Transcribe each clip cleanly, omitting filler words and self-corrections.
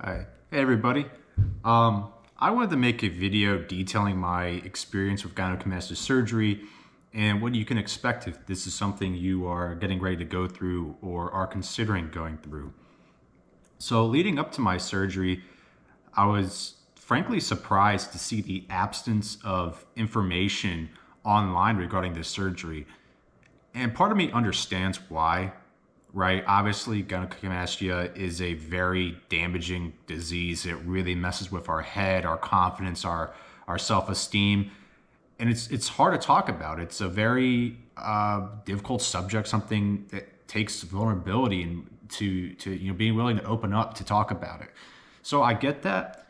Hi. Hey everybody. I wanted to make a video detailing my experience with gynecomastia surgery and what you can expect if this is something you are getting ready to go through or are considering going through. So leading up to my surgery, I was frankly surprised to see the absence of information online regarding this surgery. And part of me understands why, right? Obviously, gynecomastia is a very damaging disease. It really messes with our head, our confidence, our self-esteem, and it's hard to talk about. It's a very difficult subject, something that takes vulnerability and to being willing to open up to talk about it. So I get that,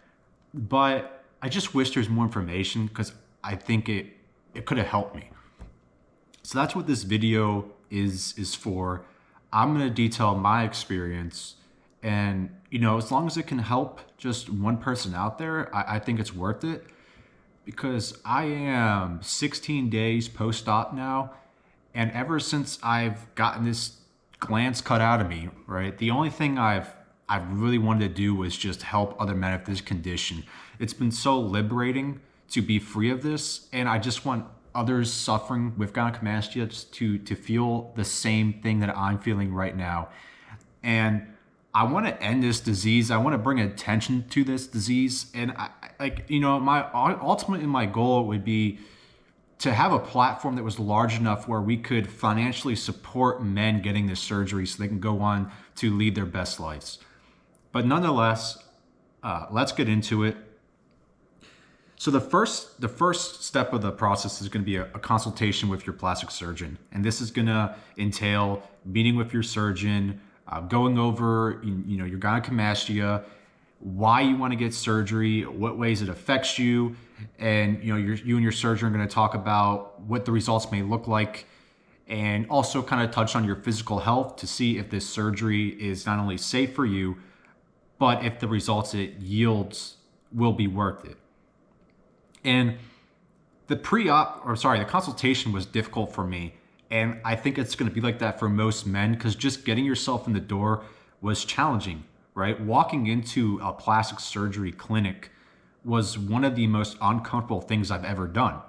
but I just wish there's more information because I think it could have helped me. So that's what this video is for. I'm going to detail my experience, and as long as it can help just one person out there, I think it's worth it, because I am 16 days post-op now, and ever since I've gotten this glands cut out of me, right, the only thing I've really wanted to do was just help other men with this condition. It's been so liberating to be free of this, and I just want others suffering with gynecomastia just to feel the same thing that I'm feeling right now. And I want to end this disease. I want to bring attention to this disease. And ultimately my goal would be to have a platform that was large enough where we could financially support men getting this surgery so they can go on to lead their best lives. But nonetheless, let's get into it. So the first step of the process is going to be a consultation with your plastic surgeon. And this is going to entail meeting with your surgeon, going over your gynecomastia, why you want to get surgery, what ways it affects you, and you and your surgeon are going to talk about what the results may look like, and also kind of touch on your physical health to see if this surgery is not only safe for you, but if the results it yields will be worth it. And the consultation was difficult for me. And I think it's going to be like that for most men, because just getting yourself in the door was challenging, right? Walking into a plastic surgery clinic was one of the most uncomfortable things I've ever done.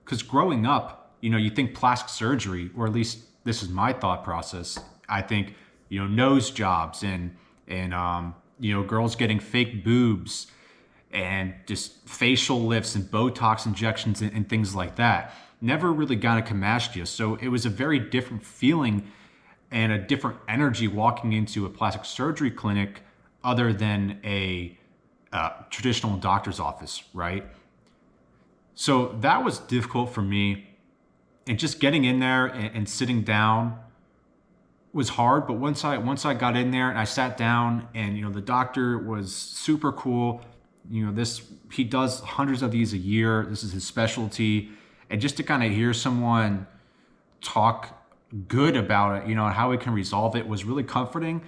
Because growing up, you think plastic surgery, or at least this is my thought process. I think, nose jobs and girls getting fake boobs and just facial lifts and Botox injections and things like that. Never really gynecomastia. So it was a very different feeling and a different energy walking into a plastic surgery clinic other than a traditional doctor's office, right? So that was difficult for me. And just getting in there and sitting down was hard. But once I got in there and I sat down, and the doctor was super cool. He does hundreds of these a year. This is his specialty. And just to kind of hear someone talk good about it, how we can resolve it, was really comforting.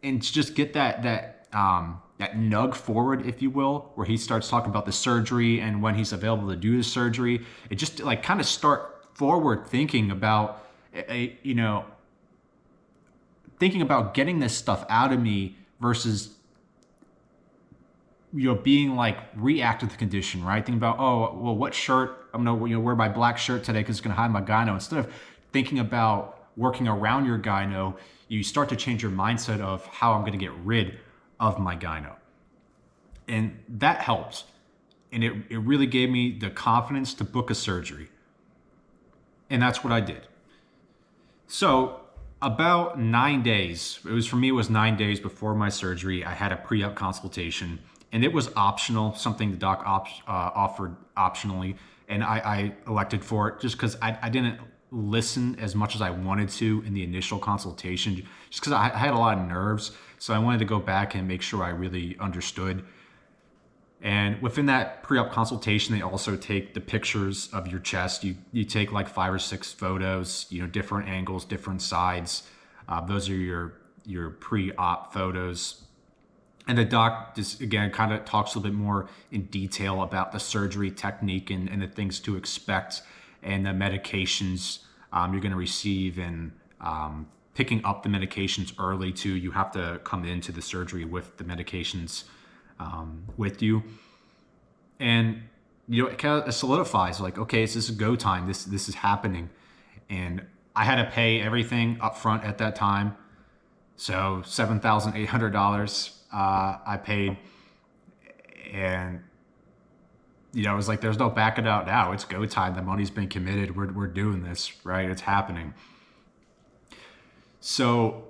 And to just get that nudge forward, if you will, where he starts talking about the surgery and when he's available to do the surgery, it just kind of start forward thinking about, thinking about getting this stuff out of me versus being reactive to the condition, right? Thinking about, oh, well, what shirt, I'm gonna wear my black shirt today because it's gonna hide my gyno. Instead of thinking about working around your gyno, you start to change your mindset of how I'm gonna get rid of my gyno. And that helped. And it really gave me the confidence to book a surgery. And that's what I did. So about 9 days, it was 9 days before my surgery, I had a pre-op consultation. And it was optional, something the doc offered optionally. And I elected for it just because I didn't listen as much as I wanted to in the initial consultation, just because I had a lot of nerves. So I wanted to go back and make sure I really understood. And within that pre-op consultation, they also take the pictures of your chest. You take 5 or 6 photos, different angles, different sides. Those are your pre-op photos. And the doc just, again, kind of talks a little bit more in detail about the surgery technique and the things to expect and the medications you're going to receive, and picking up the medications early too. You have to come into the surgery with the medications with you. And it kind of solidifies like, okay, this is go time. This is happening. And I had to pay everything up front at that time. So $7,800 I paid. And it was like, there's no backing out now. It's go time. The money's been committed. We're doing this, right? It's happening. So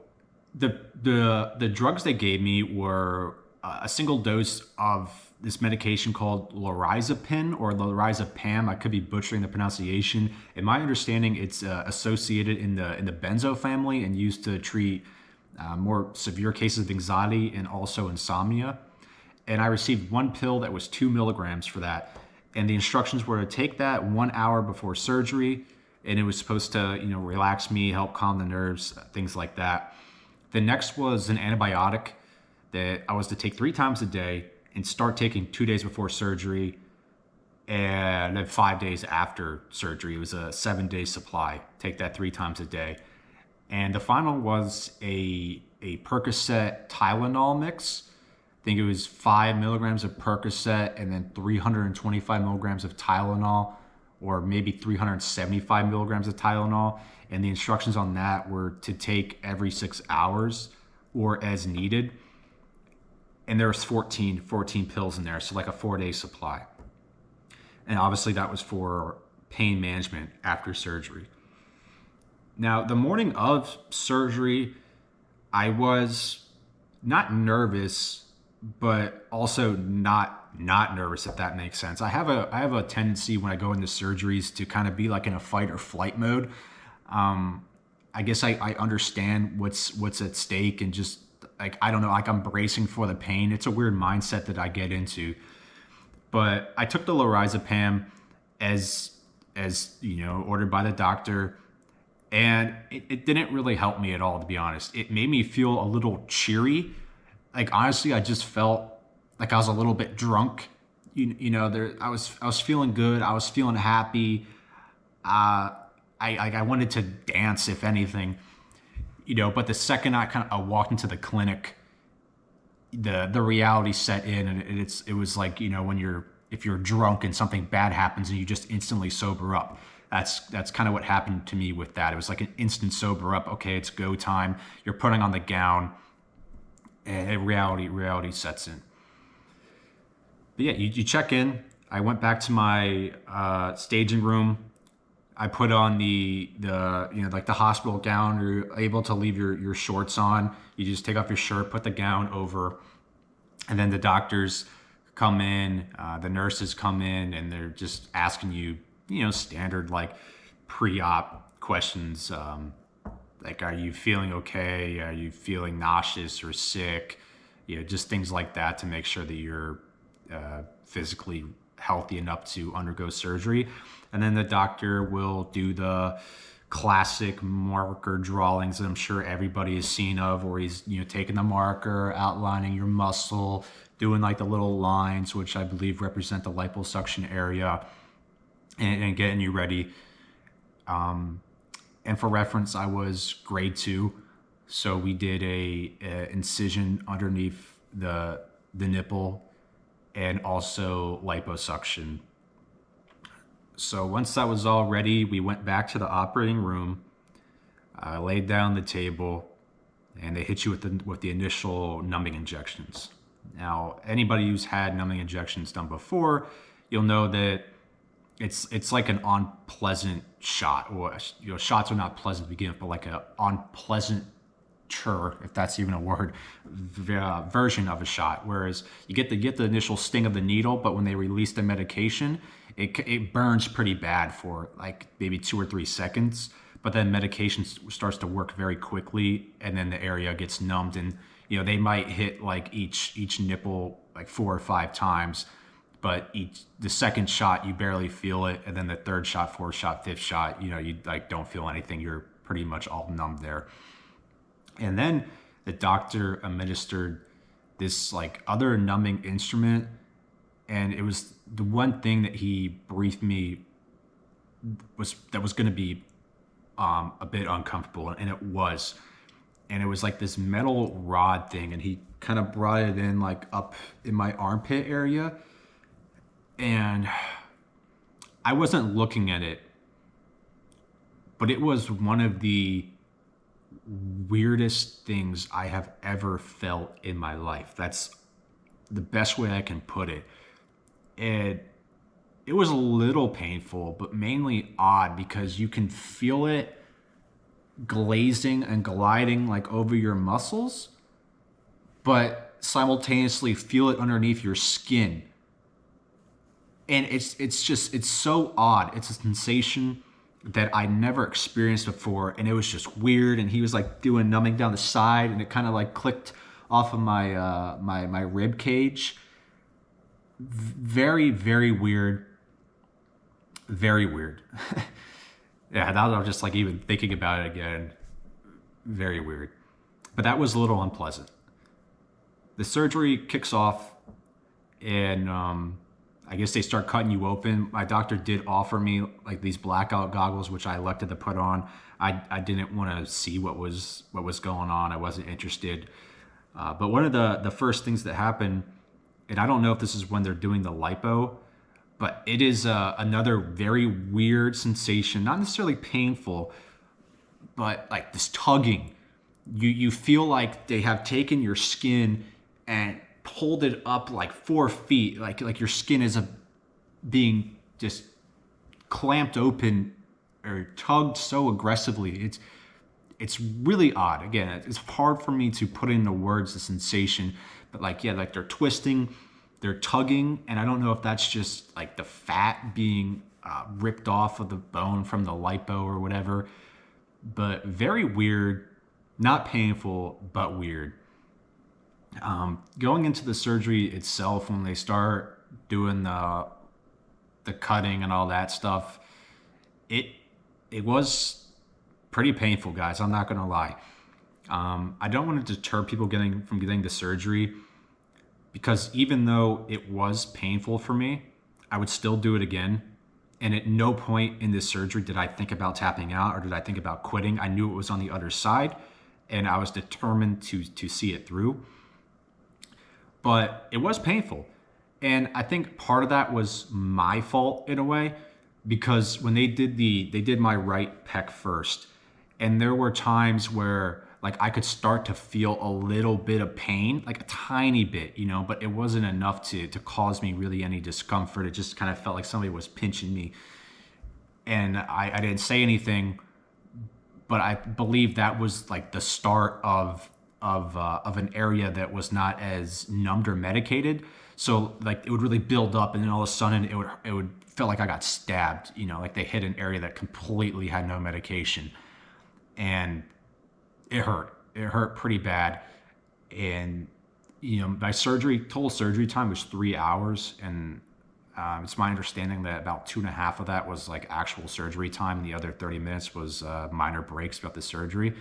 the drugs they gave me were a single dose of this medication called lorazepam or lorazepam. I could be butchering the pronunciation. In my understanding, it's associated in the benzo family and used to treat more severe cases of anxiety and also insomnia. And I received one pill that was 2 milligrams for that. And the instructions were to take that 1 hour before surgery. And it was supposed to, relax me, help calm the nerves, things like that. The next was an antibiotic that I was to take 3 times a day and start taking 2 days before surgery and then 5 days after surgery. It was a 7-day supply. Take that 3 times a day. And the final was a Percocet Tylenol mix. I think it was 5 milligrams of Percocet and then 325 milligrams of Tylenol, or maybe 375 milligrams of Tylenol. And the instructions on that were to take every 6 hours or as needed. And there was 14 pills in there, so like a 4-day supply. And obviously that was for pain management after surgery. Now, the morning of surgery, I was not nervous, but also not nervous, if that makes sense. I have a tendency when I go into surgeries to kind of be like in a fight or flight mode. I guess I understand what's at stake, and just like, I don't know, like I'm bracing for the pain. It's a weird mindset that I get into. But I took the lorazepam as ordered by the doctor, and it didn't really help me at all, to be honest. It made me feel a little cheery. Like, honestly, I just felt like I was a little bit drunk. I was feeling good. I was feeling happy. I wanted to dance, if anything. But the second I walked into the clinic, the reality set in, and it was like, if you're drunk and something bad happens and you just instantly sober up. That's kind of what happened to me with that. It was like an instant sober up. Okay, it's go time. You're putting on the gown, and reality sets in. But yeah, you check in. I went back to my staging room. I put on the like the hospital gown. You're able to leave your shorts on. You just take off your shirt, put the gown over, and then the doctors come in, the nurses come in, and they're just asking you, standard like pre-op questions, like, are you feeling okay? Are you feeling nauseous or sick? Just things like that to make sure that you're physically healthy enough to undergo surgery. And then the doctor will do the classic marker drawings that I'm sure everybody has seen of, where he's taking the marker, outlining your muscle, doing like the little lines, which I believe represent the liposuction area, and getting you ready. And for reference, I was grade 2, so we did a incision underneath the nipple and also liposuction. So once that was all ready, we went back to the operating room. I laid down the table, and they hit you with the initial numbing injections. Now, anybody who's had numbing injections done before, you'll know that it's like an unpleasant shot, or shots are not pleasant to begin with, but like an unpleasant, if that's even a word, version of a shot. Whereas you get the initial sting of the needle, but when they release the medication, it burns pretty bad for like maybe 2 or 3 seconds. But then medication starts to work very quickly, and then the area gets numbed, and they might hit like each nipple like 4 or 5 times. But the second shot you barely feel it, and then the third shot, fourth shot, fifth shot, you like don't feel anything. You're pretty much all numbed there. And then the doctor administered this like other numbing instrument, and it was the one thing that he briefed me was going to be a bit uncomfortable, and it was. and it was like this metal rod thing, and he kind of brought it in like up in my armpit area, and I wasn't looking at it, but it was one of the weirdest things I have ever felt in my life. That's the best way I can put it. It was a little painful, but mainly odd because you can feel it glazing and gliding like over your muscles, but simultaneously feel it underneath your skin. And it's so odd. It's a sensation that I never experienced before, and it was just weird. And he was like doing numbing down the side, and it kind of like clicked off of my rib cage. Very, very weird. Very weird. Yeah, now I'm just like even thinking about it again. Very weird. But that was a little unpleasant. The surgery kicks off, and I guess they start cutting you open. My doctor did offer me like these blackout goggles, which I elected to put on. I didn't want to see what was going on. I wasn't interested. But one of the first things that happened, and I don't know if this is when they're doing the lipo, but it is another very weird sensation, not necessarily painful, but like this tugging. You feel like they have taken your skin and pulled it up like 4 feet, like your skin is being just clamped open or tugged so aggressively. It's really odd. Again, it's hard for me to put into words the sensation, but like, yeah, like they're twisting, they're tugging, and I don't know if that's just like the fat being ripped off of the bone from the lipo or whatever, but very weird, not painful, but weird. Going into the surgery itself, when they start doing the cutting and all that stuff, it was pretty painful, guys. I'm not gonna lie. I don't want to deter people from getting the surgery, because even though it was painful for me, I would still do it again. And at no point in this surgery did I think about tapping out or did I think about quitting. I knew it was on the other side, and I was determined to see it through. But it was painful. And I think part of that was my fault in a way, because when they did my right pec first, and there were times where like I could start to feel a little bit of pain, like a tiny bit, but it wasn't enough to cause me really any discomfort. It just kind of felt like somebody was pinching me. And I didn't say anything, but I believe that was like the start of an area that was not as numbed or medicated. So like it would really build up, and then all of a sudden it would feel like I got stabbed, like they hit an area that completely had no medication. And it hurt. It hurt pretty bad. And, my total surgery time was 3 hours. And it's my understanding that about 2.5 of that was like actual surgery time. And the other 30 minutes was minor breaks throughout the surgery.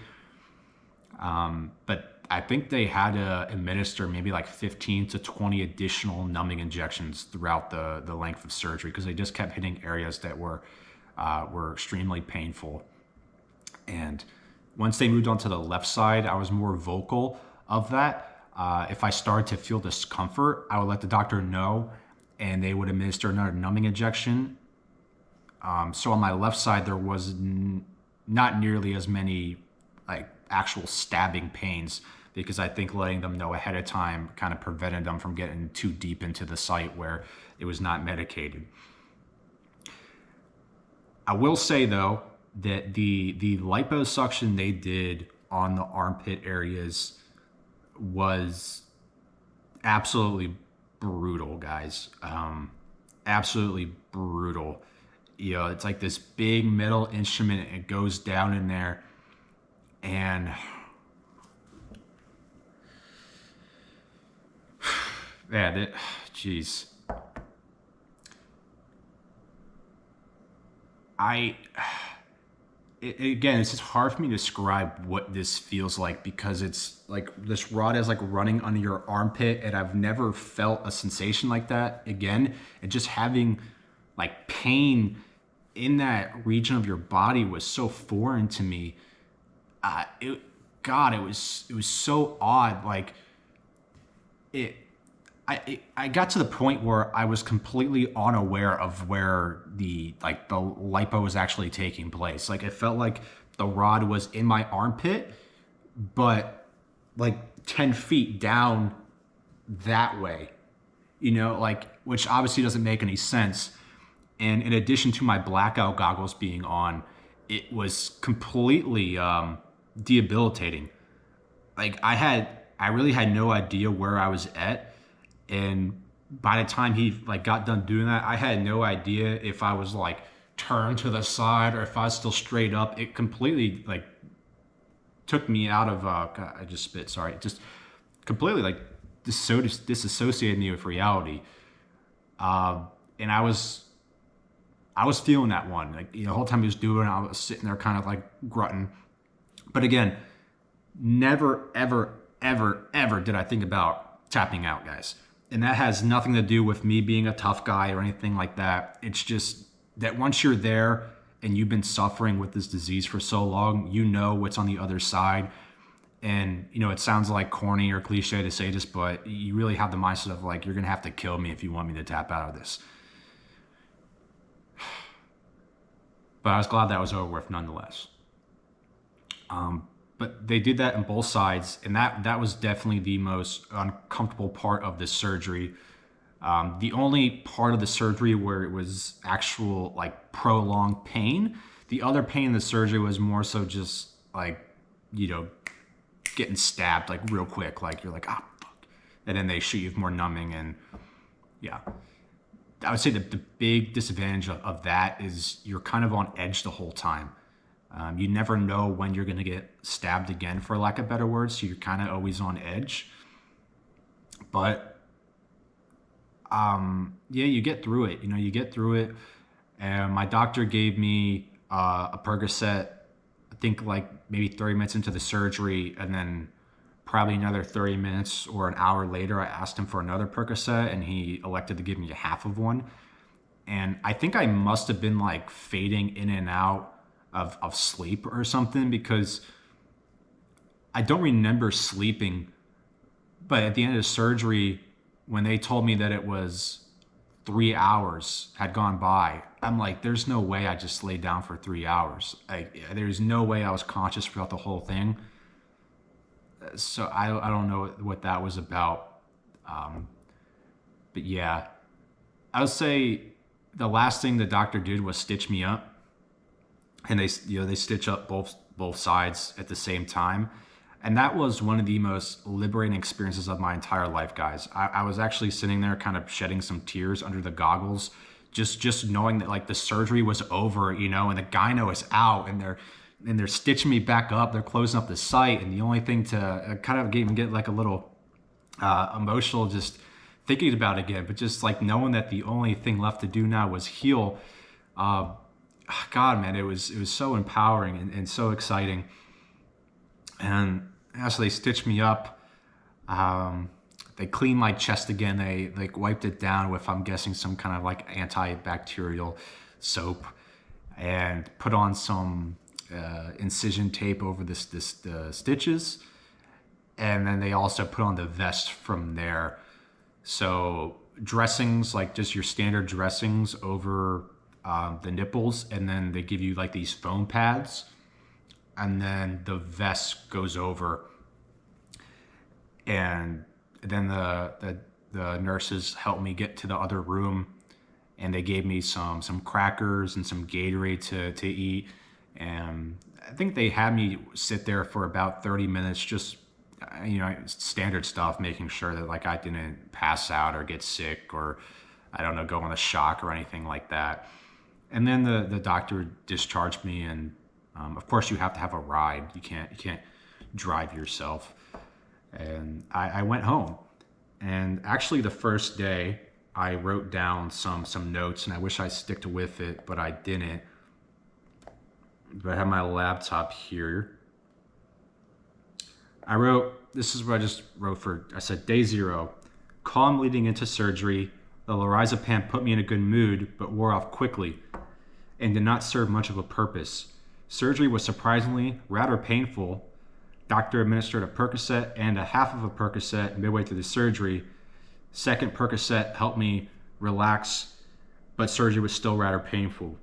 But I think they had to administer maybe like 15 to 20 additional numbing injections throughout the length of surgery, because they just kept hitting areas that were extremely painful. And once they moved on to the left side, I was more vocal of that. If I started to feel discomfort, I would let the doctor know, and they would administer another numbing injection. So on my left side, there was not nearly as many like actual stabbing pains, because I think letting them know ahead of time kind of prevented them from getting too deep into the site where it was not medicated. I will say though, that the liposuction they did on the armpit areas was absolutely brutal, guys. Absolutely brutal. It's like this big metal instrument, and it goes down in there, and yeah, jeez. Again, it's just hard for me to describe what this feels like, because it's like this rod is like running under your armpit, and I've never felt a sensation like that again. And just having like pain in that region of your body was so foreign to me. God, it was so odd. Like it, I got to the point where I was completely unaware of where the lipo was actually taking place. Like it felt like the rod was in my armpit, but like 10 feet down that way, like, which obviously doesn't make any sense. And in addition to my blackout goggles being on, it was completely debilitating. Like I really had no idea where I was at. And by the time he like got done doing that, I had no idea if I was like turned to the side or if I was still straight up. It completely like took me out of, God, I just spit, sorry. Just completely like disassociated me with reality. And I was feeling that one. Like, the whole time he was doing it, I was sitting there kind of like grunting. But again, never, ever, ever, ever did I think about tapping out, guys. And that has nothing to do with me being a tough guy or anything like that. It's just that once you're there and you've been suffering with this disease for so long, you know what's on the other side. And, it sounds like corny or cliche to say this, but you really have the mindset of like, you're going to have to kill me if you want me to tap out of this. But I was glad that was over with nonetheless. But they did that on both sides, and that was definitely the most uncomfortable part of the surgery. The only part of the surgery where it was actual like prolonged pain, the other pain in the surgery was more so just like, getting stabbed like real quick. Like you're like, ah, fuck. And then they shoot you with more numbing. And yeah, I would say the big disadvantage of that is you're kind of on edge the whole time. You never know when you're going to get stabbed again, for lack of better words. So you're kind of always on edge. But yeah, you get through it. You get through it. And my doctor gave me a Percocet, I think like maybe 30 minutes into the surgery, and then probably another 30 minutes or an hour later, I asked him for another Percocet, and he elected to give me half of one. And I think I must have been like fading in and out of sleep or something, because I don't remember sleeping. But at the end of the surgery, when they told me that it was 3 hours had gone by, I'm like, there's no way I just laid down for 3 hours. There's no way I was conscious throughout the whole thing. So I don't know what that was about. But yeah, I would say the last thing the doctor did was stitch me up. And they stitch up both sides at the same time. And that was one of the most liberating experiences of my entire life, guys. I was actually sitting there kind of shedding some tears under the goggles, just knowing that like the surgery was over, and the gyno is out, and they're stitching me back up. They're closing up the site. And the only thing to kind of get like a little emotional just thinking about it again, but just like knowing that the only thing left to do now was heal. God, man, it was so empowering and so exciting. And as they stitched me up, they cleaned my chest again. They like wiped it down with, I'm guessing, some kind of like antibacterial soap, and put on some incision tape over the stitches. And then they also put on the vest from there. So dressings, like just your standard dressings over the nipples, and then they give you like these foam pads, and then the vest goes over. And then the nurses helped me get to the other room, and they gave me some crackers and some Gatorade to eat. And I think they had me sit there for about 30 minutes, just standard stuff, making sure that like I didn't pass out or get sick, or I don't know, go on a shock or anything like that. And then the doctor discharged me, and of course you have to have a ride. You can't drive yourself. And I went home. And actually the first day I wrote down some notes, and I wish I sticked with it, but I didn't. But I have my laptop here. This is what I just wrote I said, day 0, calm leading into surgery. The lorazepam put me in a good mood, but wore off quickly and did not serve much of a purpose. Surgery was surprisingly rather painful. Doctor administered a Percocet and a half of a Percocet midway through the surgery. Second Percocet helped me relax, but surgery was still rather painful.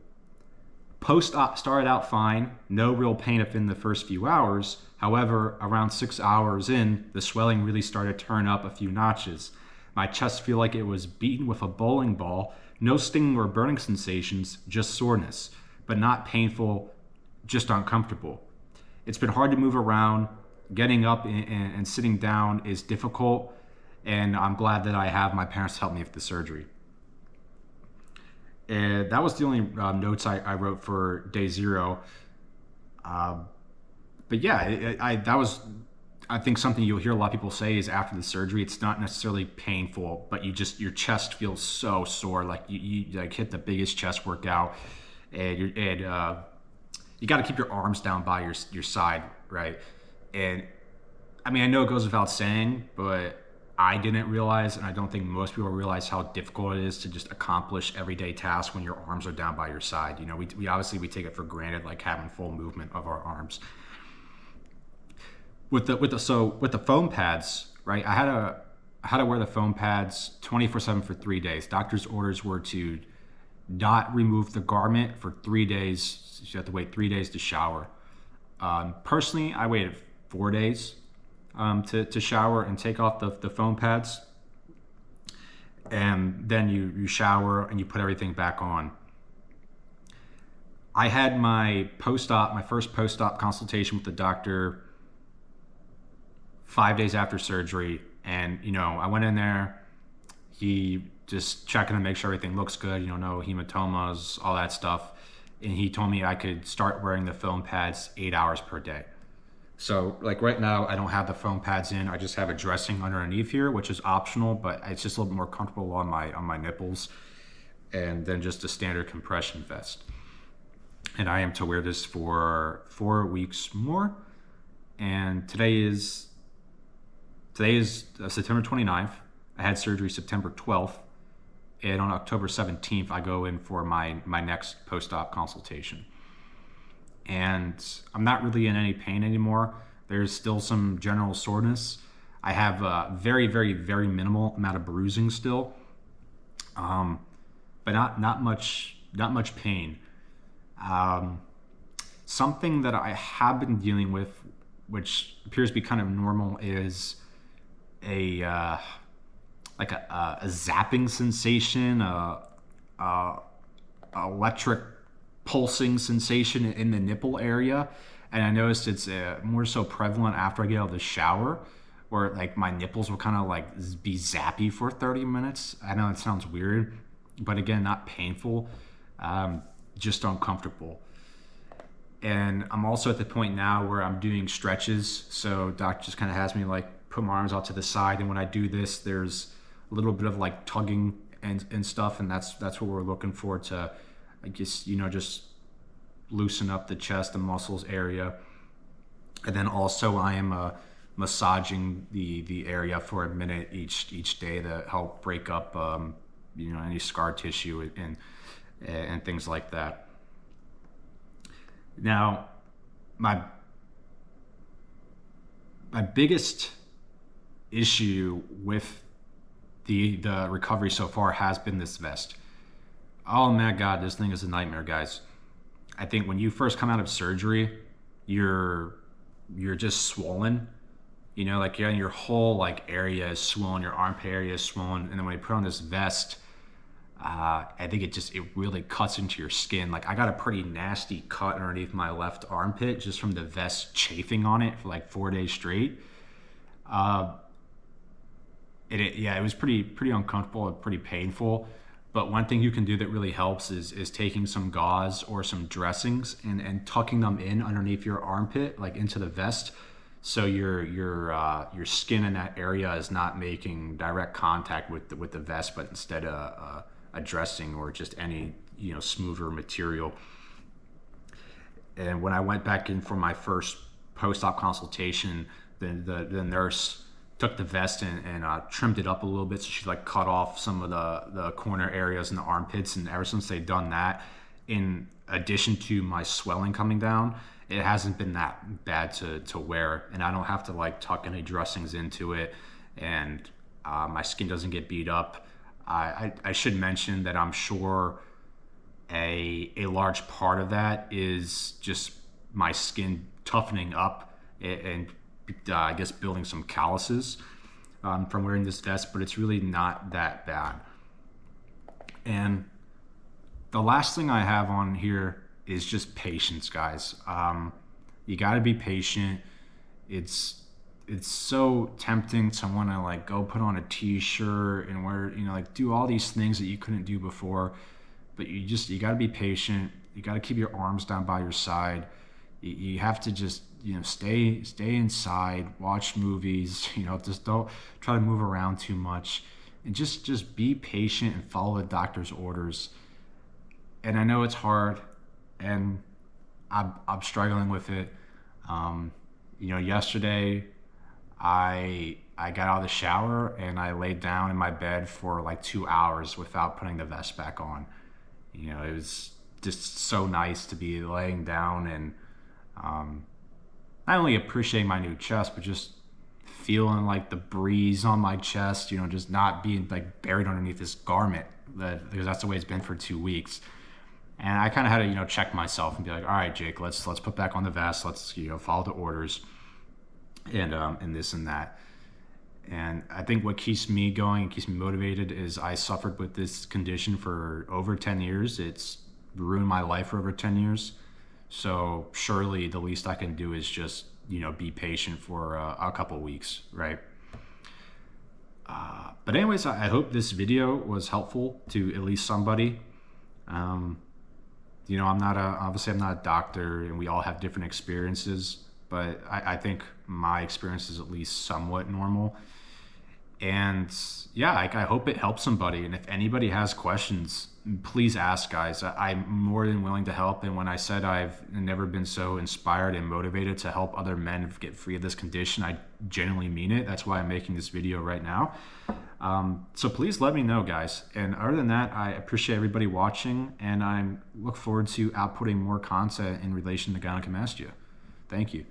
Post-op started out fine, no real pain within the first few hours. However, around 6 hours in, the swelling really started to turn up a few notches. My chest felt like it was beaten with a bowling ball. No stinging or burning sensations, just soreness, but not painful, just uncomfortable. It's been hard to move around. Getting up and sitting down is difficult, and I'm glad that I have my parents help me with the surgery. And that was the only notes I wrote for day 0. But yeah, that was, I think, something you'll hear a lot of people say is after the surgery, it's not necessarily painful, but your chest feels so sore, like you like hit the biggest chest workout, and you got to keep your arms down by your side, right? And I mean, I know it goes without saying, but I didn't realize, and I don't think most people realize how difficult it is to just accomplish everyday tasks when your arms are down by your side. You know, we obviously take it for granted, like having full movement of our arms. With the foam pads, right? I had to wear the foam pads 24/7 for 3 days. Doctor's orders were to not remove the garment for 3 days. You have to wait 3 days to shower. Personally, I waited 4 days to shower and take off the foam pads, and then you shower and you put everything back on. I had my first post-op consultation with the doctor 5 days after surgery, and I went in there. He just checking to make sure everything looks good, no hematomas, all that stuff, and he told me I could start wearing the foam pads 8 hours per day. So like right now, I don't have the foam pads in. I just have a dressing underneath here, which is optional, but it's just a little bit more comfortable on my nipples, and then just a standard compression vest. And I am to wear this for 4 weeks more. And today is September 29th. I had surgery September 12th. And on October 17th, I go in for my next post-op consultation. And I'm not really in any pain anymore. There's still some general soreness. I have a very, very, very minimal amount of bruising still, but not much pain. Something that I have been dealing with, which appears to be kind of normal, is a zapping sensation, electric pulsing sensation in the nipple area. And I noticed it's more so prevalent after I get out of the shower, where like my nipples will kind of like be zappy for 30 minutes. I know it sounds weird, but again, not painful, just uncomfortable. And I'm also at the point now where I'm doing stretches. So doc just kind of has me like put my arms out to the side, and when I do this, there's a little bit of like tugging and stuff, and that's what we're looking for to, I guess, just loosen up the chest and muscles area. And then also I am massaging the area for a minute each day to help break up any scar tissue and things like that. Now, my biggest issue with the recovery so far has been this vest. Oh my God, this thing is a nightmare, guys. I think when you first come out of surgery, you're just swollen. Like your whole like area is swollen, your armpit area is swollen, and then when you put on this vest, I think it really cuts into your skin. Like I got a pretty nasty cut underneath my left armpit just from the vest chafing on it for like 4 days straight. It was pretty uncomfortable and pretty painful. But one thing you can do that really helps is taking some gauze or some dressings and tucking them in underneath your armpit, like into the vest, so your skin in that area is not making direct contact with the vest, but instead a dressing or just any smoother material. And when I went back in for my first post-op consultation, the nurse took the vest and trimmed it up a little bit, so she like cut off some of the corner areas in the armpits. And ever since they've done that, in addition to my swelling coming down, it hasn't been that bad to wear, and I don't have to like tuck any dressings into it, and my skin doesn't get beat up. I should mention that I'm sure a large part of that is just my skin toughening up and I guess building some calluses from wearing this vest, but it's really not that bad. And the last thing I have on here is just patience, guys. You got to be patient. It's so tempting to want to like go put on a t-shirt and wear, like do all these things that you couldn't do before, but you got to be patient. You got to keep your arms down by your side. You have to just stay inside, watch movies, just don't try to move around too much, and just be patient and follow the doctor's orders. And I know it's hard, and I'm struggling with it. Yesterday I got out of the shower and I laid down in my bed for like 2 hours without putting the vest back on. It was just so nice to be laying down and not only appreciating my new chest, but just feeling like the breeze on my chest, just not being like buried underneath this garment, because that's the way it's been for 2 weeks. And I kind of had to, check myself and be like, all right, Jake, let's put back on the vest. Let's, follow the orders and this and that. And I think what keeps me going and keeps me motivated is I suffered with this condition for over 10 years. It's ruined my life for over 10 years. So surely the least I can do is just, be patient for a couple weeks, right? But anyways, I hope this video was helpful to at least somebody. Obviously I'm not a doctor, and we all have different experiences, but I think my experience is at least somewhat normal. And yeah, I hope it helps somebody. And if anybody has questions, please ask, guys. I'm more than willing to help. And when I said I've never been so inspired and motivated to help other men get free of this condition, I genuinely mean it. That's why I'm making this video right now. So please let me know, guys. And other than that, I appreciate everybody watching, and I look forward to outputting more content in relation to gynecomastia. Thank you.